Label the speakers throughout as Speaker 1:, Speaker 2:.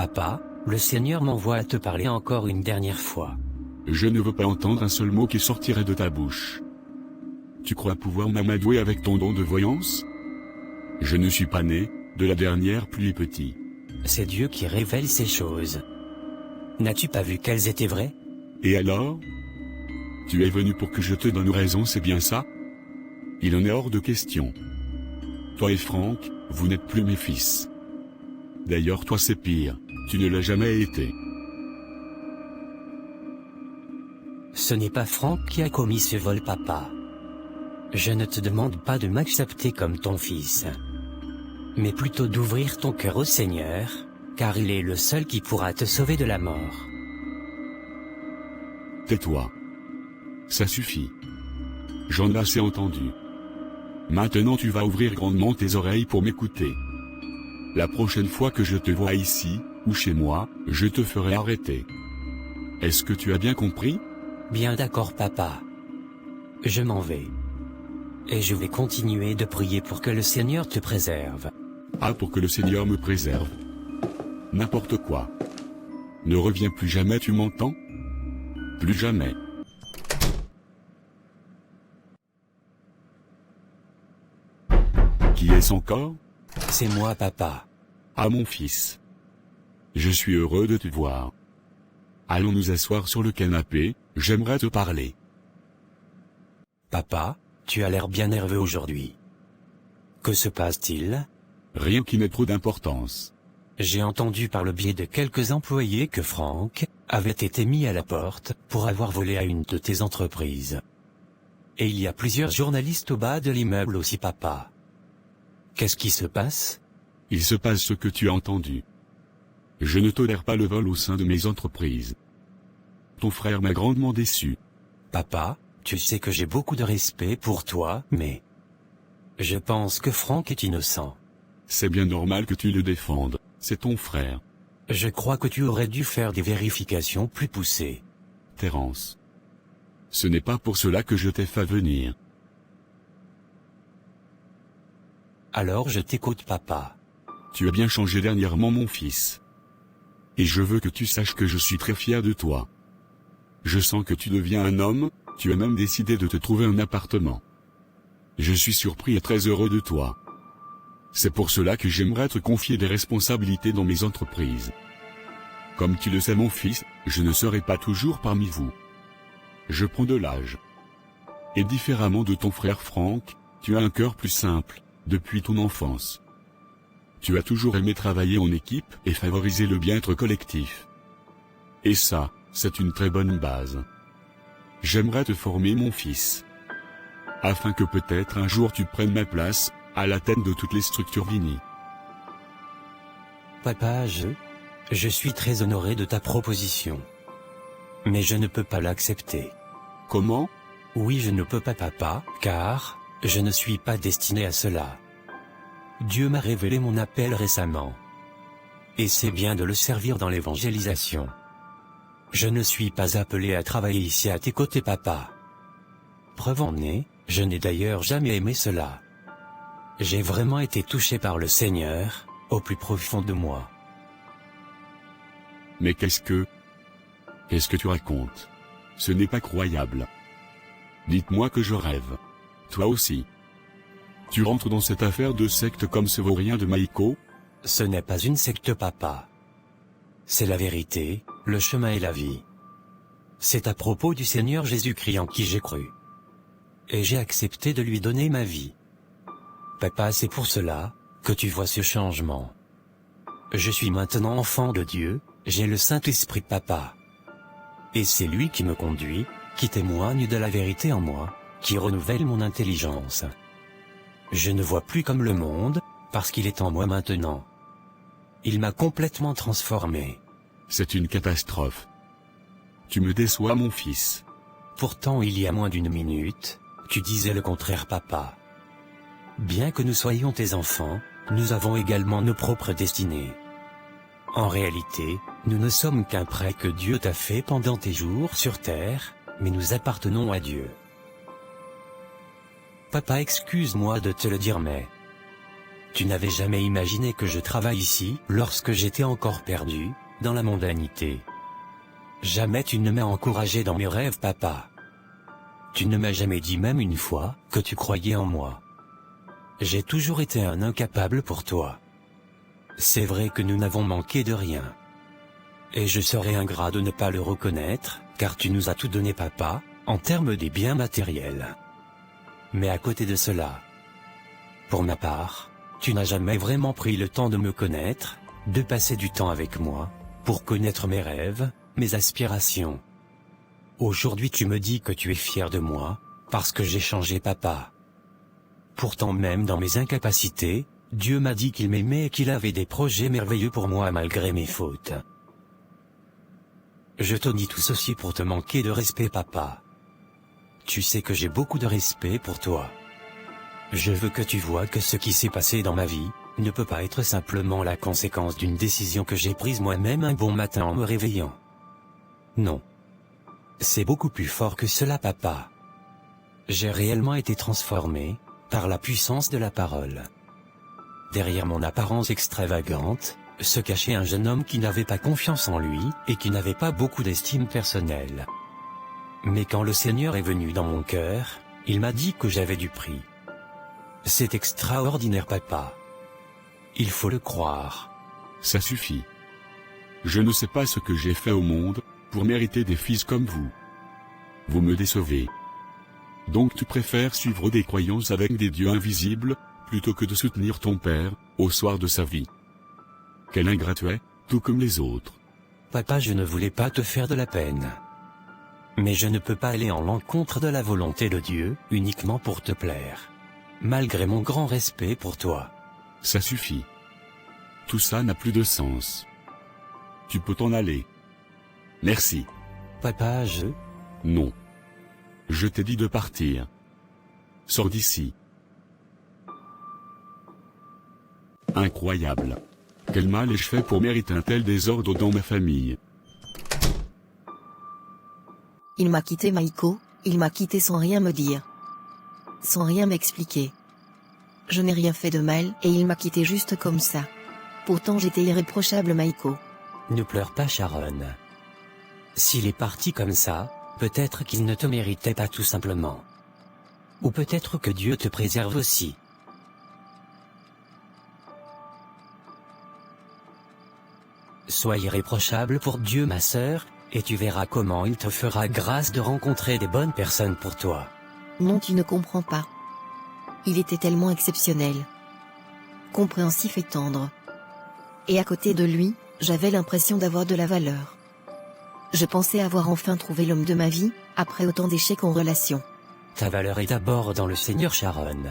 Speaker 1: Papa, le Seigneur m'envoie à te parler encore une dernière fois.
Speaker 2: Je ne veux pas entendre un seul mot qui sortirait de ta bouche. Tu crois pouvoir m'amadouer avec ton don de voyance? Je ne suis pas né de la dernière pluie petit.
Speaker 1: C'est Dieu qui révèle ces choses. N'as-tu pas vu qu'elles étaient vraies?
Speaker 2: Et alors? Tu es venu pour que je te donne raison, c'est bien ça? Il en est hors de question. Toi et Franck, vous n'êtes plus mes fils. D'ailleurs toi c'est pire, tu ne l'as jamais été.
Speaker 1: Ce n'est pas Franck qui a commis ce vol, papa. Je ne te demande pas de m'accepter comme ton fils, mais plutôt d'ouvrir ton cœur au Seigneur, car il est le seul qui pourra te sauver de la mort.
Speaker 2: Tais-toi. Ça suffit. J'en ai assez entendu. Maintenant tu vas ouvrir grandement tes oreilles pour m'écouter. La prochaine fois que je te vois ici, ou chez moi, je te ferai arrêter. Est-ce que tu as bien compris?
Speaker 1: Bien d'accord, papa. Je m'en vais. Et je vais continuer de prier pour que le Seigneur te préserve.
Speaker 2: Ah, pour que le Seigneur me préserve. N'importe quoi. Ne reviens plus jamais, tu m'entends? Plus jamais. Qui est-ce encore?
Speaker 1: C'est moi, papa.
Speaker 2: Ah, mon fils. Je suis heureux de te voir. Allons nous asseoir sur le canapé, j'aimerais te parler.
Speaker 1: Papa, tu as l'air bien nerveux aujourd'hui. Que se passe-t-il?
Speaker 2: Rien qui n'ait trop d'importance.
Speaker 1: J'ai entendu par le biais de quelques employés que Franck avait été mis à la porte pour avoir volé à une de tes entreprises. Et il y a plusieurs journalistes au bas de l'immeuble aussi, papa. Qu'est-ce qui se passe?
Speaker 2: Il se passe ce que tu as entendu. Je ne tolère pas le vol au sein de mes entreprises. Ton frère m'a grandement déçu.
Speaker 1: Papa, tu sais que j'ai beaucoup de respect pour toi, mais je pense que Franck est innocent.
Speaker 2: C'est bien normal que tu le défendes, c'est ton frère.
Speaker 1: Je crois que tu aurais dû faire des vérifications plus poussées.
Speaker 2: Terence. Ce n'est pas pour cela que je t'ai fait venir.
Speaker 1: Alors je t'écoute, papa.
Speaker 2: Tu as bien changé dernièrement, mon fils. Et je veux que tu saches que je suis très fier de toi. Je sens que tu deviens un homme, tu as même décidé de te trouver un appartement. Je suis surpris et très heureux de toi. C'est pour cela que j'aimerais te confier des responsabilités dans mes entreprises. Comme tu le sais, mon fils, je ne serai pas toujours parmi vous. Je prends de l'âge. Et différemment de ton frère Franck, tu as un cœur plus simple, depuis ton enfance. Tu as toujours aimé travailler en équipe et favoriser le bien-être collectif. Et ça, c'est une très bonne base. J'aimerais te former, mon fils, afin que peut-être un jour tu prennes ma place, à la tête de toutes les structures Vini.
Speaker 1: Papa, je suis très honoré de ta proposition. Mais je ne peux pas l'accepter.
Speaker 2: Comment?
Speaker 1: Oui, je ne peux pas, papa, car je ne suis pas destiné à cela. Dieu m'a révélé mon appel récemment. Et c'est bien de le servir dans l'évangélisation. Je ne suis pas appelé à travailler ici à tes côtés, papa. Preuve en est, je n'ai d'ailleurs jamais aimé cela. J'ai vraiment été touché par le Seigneur, au plus profond de moi.
Speaker 2: Mais qu'est-ce que tu racontes? Ce n'est pas croyable. Dites-moi que je rêve. Toi aussi. Tu rentres dans cette affaire de secte comme ce vaurien de Maïko?
Speaker 1: Ce n'est pas une secte, papa. C'est la vérité, le chemin et la vie. C'est à propos du Seigneur Jésus-Christ en qui j'ai cru. Et j'ai accepté de lui donner ma vie. Papa, c'est pour cela que tu vois ce changement. Je suis maintenant enfant de Dieu, j'ai le Saint-Esprit de papa. Et c'est lui qui me conduit, qui témoigne de la vérité en moi, qui renouvelle mon intelligence. Je ne vois plus comme le monde, parce qu'il est en moi maintenant. Il m'a complètement transformé.
Speaker 2: C'est une catastrophe. Tu me déçois, mon fils.
Speaker 1: Pourtant, il y a moins d'une minute, tu disais le contraire, papa. Bien que nous soyons tes enfants, nous avons également nos propres destinées. En réalité, nous ne sommes qu'un prêt que Dieu t'a fait pendant tes jours sur terre, mais nous appartenons à Dieu. Papa, excuse-moi de te le dire, mais Tu n'avais jamais imaginé que je travaille ici, lorsque j'étais encore perdu, dans la mondanité. Jamais tu ne m'as encouragé dans mes rêves, papa. Tu ne m'as jamais dit même une fois, que tu croyais en moi. J'ai toujours été un incapable pour toi. C'est vrai que nous n'avons manqué de rien. Et je serais ingrat de ne pas le reconnaître, car tu nous as tout donné, papa, en termes des biens matériels. Mais à côté de cela, pour ma part, tu n'as jamais vraiment pris le temps de me connaître, de passer du temps avec moi, pour connaître mes rêves, mes aspirations. Aujourd'hui tu me dis que tu es fier de moi, parce que j'ai changé, papa. Pourtant même dans mes incapacités, Dieu m'a dit qu'il m'aimait et qu'il avait des projets merveilleux pour moi malgré mes fautes. Je te dis tout ceci pour te manquer de respect, papa. Tu sais que j'ai beaucoup de respect pour toi. Je veux que tu vois que ce qui s'est passé dans ma vie ne peut pas être simplement la conséquence d'une décision que j'ai prise moi-même un bon matin en me réveillant. Non. C'est beaucoup plus fort que cela, papa. J'ai réellement été transformé par la puissance de la parole. Derrière mon apparence extravagante, se cachait un jeune homme qui n'avait pas confiance en lui et qui n'avait pas beaucoup d'estime personnelle. Mais quand le Seigneur est venu dans mon cœur, il m'a dit que j'avais du prix. C'est extraordinaire, papa. Il faut le croire.
Speaker 2: Ça suffit. Je ne sais pas ce que j'ai fait au monde pour mériter des fils comme vous. Vous me décevez. Donc tu préfères suivre des croyances avec des dieux invisibles, plutôt que de soutenir ton père, au soir de sa vie. Quel ingrat tu es, tout comme les autres.
Speaker 1: Papa, je ne voulais pas te faire de la peine. Mais je ne peux pas aller en l'encontre de la volonté de Dieu, uniquement pour te plaire. Malgré mon grand respect pour toi.
Speaker 2: Ça suffit. Tout ça n'a plus de sens. Tu peux t'en aller. Merci.
Speaker 1: Papa,
Speaker 2: Non. Je t'ai dit de partir. Sors d'ici. Incroyable. Quel mal ai-je fait pour mériter un tel désordre dans ma famille?
Speaker 3: Il m'a quitté, Maïko, il m'a quitté sans rien me dire. Sans rien m'expliquer. Je n'ai rien fait de mal et il m'a quitté juste comme ça. Pourtant j'étais irréprochable, Maïko.
Speaker 1: Ne pleure pas, Sharon. S'il est parti comme ça, peut-être qu'il ne te méritait pas tout simplement. Ou peut-être que Dieu te préserve aussi. Sois irréprochable pour Dieu, ma sœur, et tu verras comment il te fera grâce de rencontrer des bonnes personnes pour toi.
Speaker 3: Non, tu ne comprends pas. Il était tellement exceptionnel. Compréhensif et tendre. Et à côté de lui, j'avais l'impression d'avoir de la valeur. Je pensais avoir enfin trouvé l'homme de ma vie, après autant d'échecs en relation.
Speaker 1: Ta valeur est d'abord dans le Seigneur, Sharon.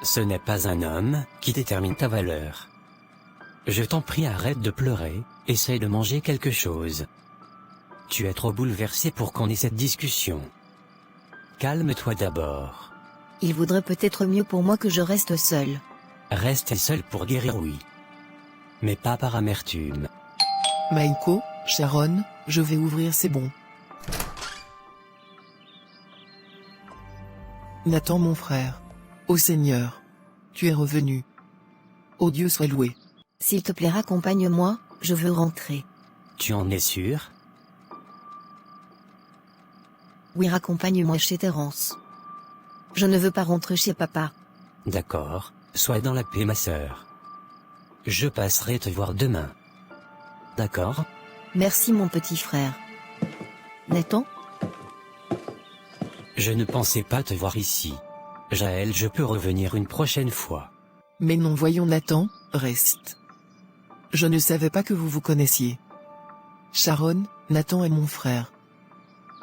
Speaker 1: Ce n'est pas un homme qui détermine ta valeur. Je t'en prie, arrête de pleurer, essaye de manger quelque chose. Tu es trop bouleversé pour qu'on ait cette discussion. Calme-toi d'abord.
Speaker 3: Il vaudrait peut-être mieux pour moi que je reste seule.
Speaker 1: Reste seul pour guérir, oui. Mais pas par amertume.
Speaker 4: Maïko, Sharon, je vais ouvrir, c'est bon. Nathan, mon frère. Ô Seigneur. Tu es revenu. Ô Dieu soit loué.
Speaker 3: S'il te plaît, accompagne-moi, je veux rentrer.
Speaker 1: Tu en es sûr?
Speaker 3: Oui, raccompagne-moi chez Terence. Je ne veux pas rentrer chez papa.
Speaker 1: D'accord, sois dans la paix, ma sœur. Je passerai te voir demain. D'accord?
Speaker 3: Merci, mon petit frère. Nathan?
Speaker 1: Je ne pensais pas te voir ici. Jaël, je peux revenir une prochaine fois.
Speaker 4: Mais non, voyons Nathan, reste. Je ne savais pas que vous vous connaissiez. Sharon, Nathan est mon frère.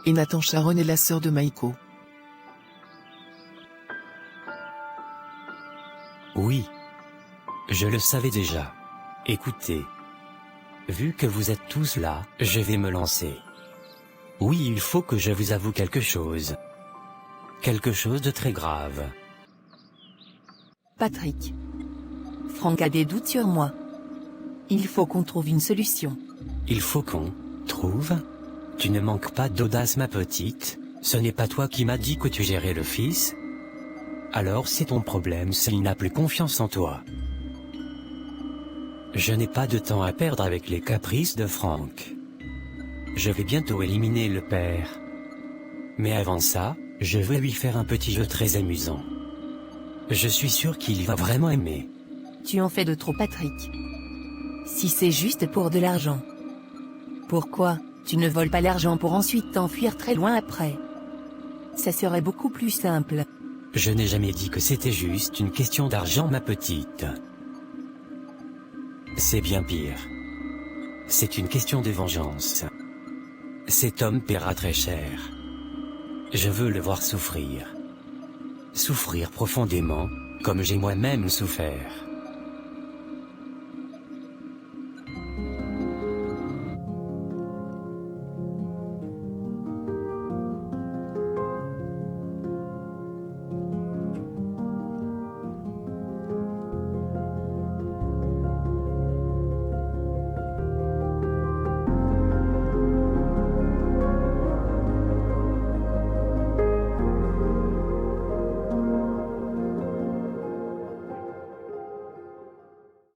Speaker 4: Et Nathan, Sharon est la sœur de Maïko.
Speaker 1: Oui. Je le savais déjà. Écoutez. Vu que vous êtes tous là, je vais me lancer. Oui, il faut que je vous avoue quelque chose. Quelque chose de très grave.
Speaker 5: Patrick. Franck a des doutes sur moi. Il faut qu'on trouve une solution.
Speaker 1: Il faut qu'on trouve? Tu ne manques pas d'audace, ma petite. Ce n'est pas toi qui m'as dit que tu gérais le fils? Alors c'est ton problème s'il n'a plus confiance en toi. Je n'ai pas de temps à perdre avec les caprices de Franck. Je vais bientôt éliminer le père. Mais avant ça, je veux lui faire un petit jeu très amusant. Je suis sûr qu'il va vraiment aimer.
Speaker 5: Tu en fais de trop, Patrick. Si c'est juste pour de l'argent. Pourquoi tu ne voles pas l'argent pour ensuite t'enfuir très loin après? Ça serait beaucoup plus simple.
Speaker 1: Je n'ai jamais dit que c'était juste une question d'argent, ma petite. C'est bien pire. C'est une question de vengeance. Cet homme paiera très cher. Je veux le voir souffrir. Souffrir profondément, comme j'ai moi-même souffert.